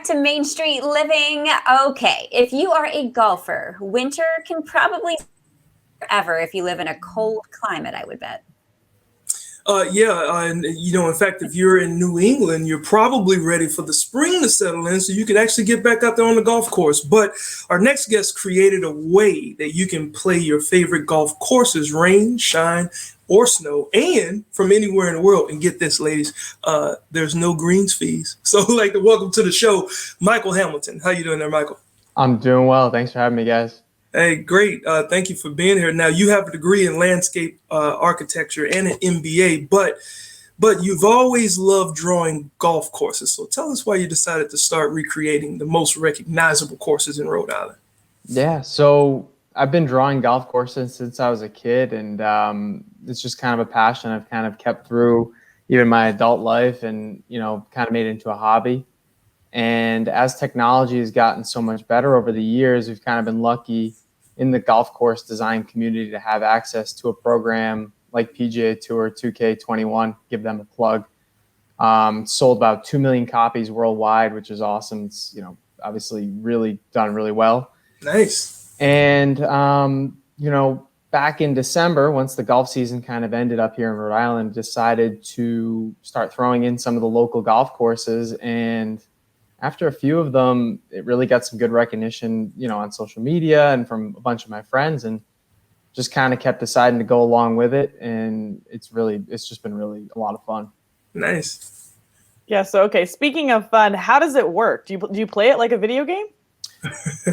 to Main Street Living. Okay, if you are a golfer, winter can probably forever if you live in a cold climate, I would bet. And in fact, if you're in New England, you're probably ready for the spring to settle in so you can actually get back out there on the golf course. But our next guest created a way that you can play your favorite golf courses, rain, shine, or snow, and from anywhere in the world. And get this, ladies, there's no greens fees. So I'd like to welcome to the show, Michael Hamilton. How you doing there, Michael? I'm doing well. Thanks for having me, guys. Hey, great. Thank you for being here. Now, you have a degree in landscape architecture and an MBA, but you've always loved drawing golf courses. So tell us why you decided to start recreating the most recognizable courses in Rhode Island. Yeah, so I've been drawing golf courses since I was a kid, and it's just kind of a passion I've kind of kept through even my adult life and, kind of made it into a hobby. And as technology has gotten so much better over the years, we've kind of been lucky in the golf course design community to have access to a program like PGA Tour 2K21, give them a plug. Sold about 2 million copies worldwide, which is awesome. It's, obviously really done really well. Nice. And, back in December, once the golf season kind of ended up here in Rhode Island, decided to start throwing in some of the local golf courses. And after a few of them, it really got some good recognition, on social media and from a bunch of my friends, and just kind of kept deciding to go along with it. And it's just been really a lot of fun. Nice. Yeah. So, okay. Speaking of fun, how does it work? Do you play it like a video game?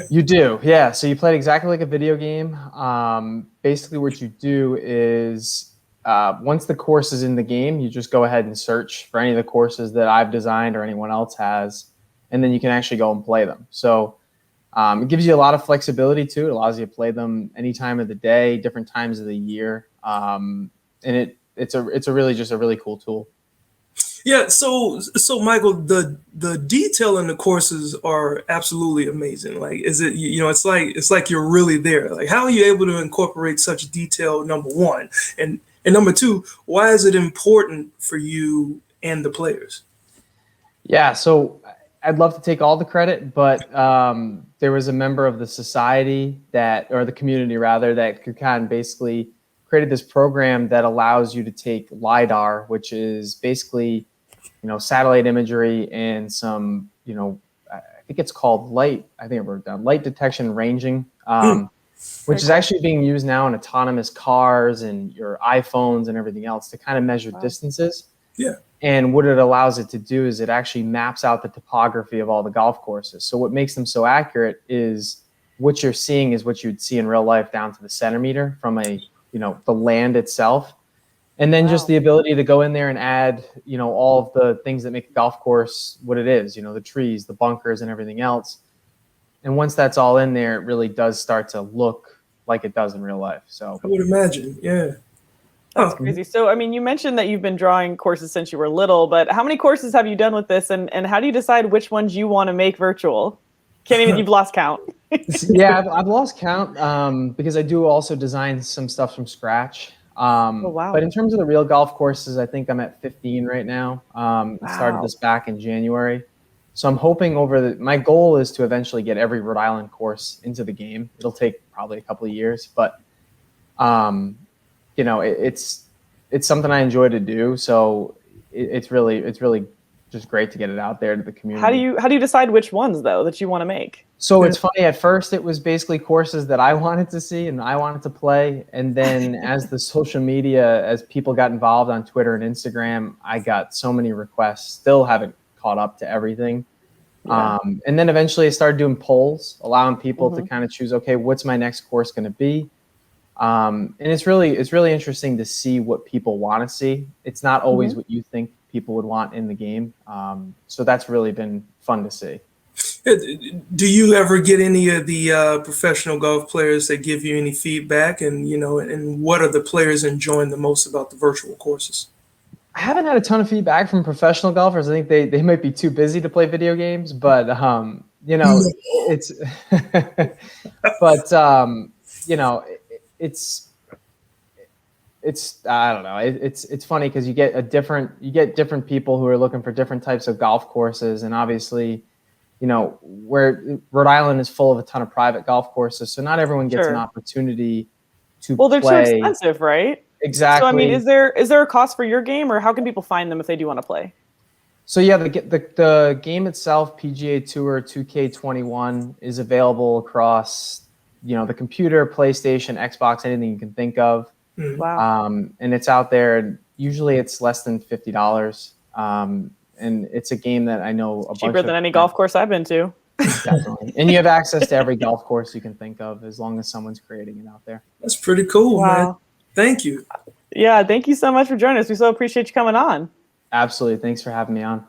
You do. Yeah. So you play it exactly like a video game. Basically what you do is, once the course is in the game, you just go ahead and search for any of the courses that I've designed or anyone else has, and then you can actually go and play them. So it gives you a lot of flexibility too. It allows you to play them any time of the day, different times of the year. And it's a really cool tool. Yeah. So Michael, the detail in the courses are absolutely amazing. Like, is it, it's like you're really there. Like, how are you able to incorporate such detail, number one? And number two, why is it important for you and the players? Yeah. So I'd love to take all the credit, but there was a member of the society or the community rather, that could kind of basically created this program that allows you to take LiDAR, which is basically, satellite imagery and some, I think it's called light detection ranging, which is actually being used now in autonomous cars and your iPhones and everything else to kind of measure distances. Yeah. And what it allows it to do is it actually maps out the topography of all the golf courses. So what makes them so accurate is what you're seeing is what you'd see in real life down to the centimeter from the land itself. And then just the ability to go in there and add, all of the things that make a golf course what it is, the trees, the bunkers and everything else. And once that's all in there, it really does start to look like it does in real life. So I would imagine. Yeah. That's crazy. So, you mentioned that you've been drawing courses since you were little, but how many courses have you done with this? And how do you decide which ones you want to make virtual? You've lost count. Yeah, I've lost count because I do also design some stuff from scratch. Oh, wow. But in terms of the real golf courses, I think I'm at 15 right now. I started this back in January. So I'm hoping my goal is to eventually get every Rhode Island course into the game. It'll take probably a couple of years, but it's something I enjoy to do. So it's really just great to get it out there to the community. How do you decide which ones though that you want to make? So it's funny. At first, it was basically courses that I wanted to see and I wanted to play. And then as the social media, as people got involved on Twitter and Instagram, I got so many requests. Still haven't caught up to everything. Yeah. And then eventually I started doing polls, allowing people to kind of choose, okay, what's my next course going to be? And it's really interesting to see what people want to see. It's not always what you think people would want in the game. So that's really been fun to see. Do you ever get any of the professional golf players that give you any feedback, and and what are the players enjoying the most about the virtual courses? I haven't had a ton of feedback from professional golfers. I think they might be too busy to play video games, but it's it's I don't know. It's funny because you get different people who are looking for different types of golf courses, and obviously, where Rhode Island is full of a ton of private golf courses, so not everyone gets an opportunity to Well, they're play. too expensive, right? Exactly. So, I mean, is there a cost for your game, or how can people find them if they do want to play? So yeah, the game itself, PGA Tour 2K21, is available across, the computer, PlayStation, Xbox, anything you can think of. Wow. And it's out there. Usually it's less than $50. And it's a game that I know Cheaper than any golf course I've been to. Definitely. And you have access to every golf course you can think of, as long as someone's creating it out there. That's pretty cool, man. Thank you. Yeah, thank you so much for joining us. We so appreciate you coming on. Absolutely. Thanks for having me on.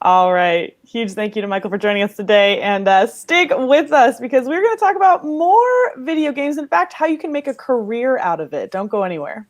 All right. Huge thank you to Michael for joining us today. And stick with us, because we're going to talk about more video games. In fact, how you can make a career out of it. Don't go anywhere.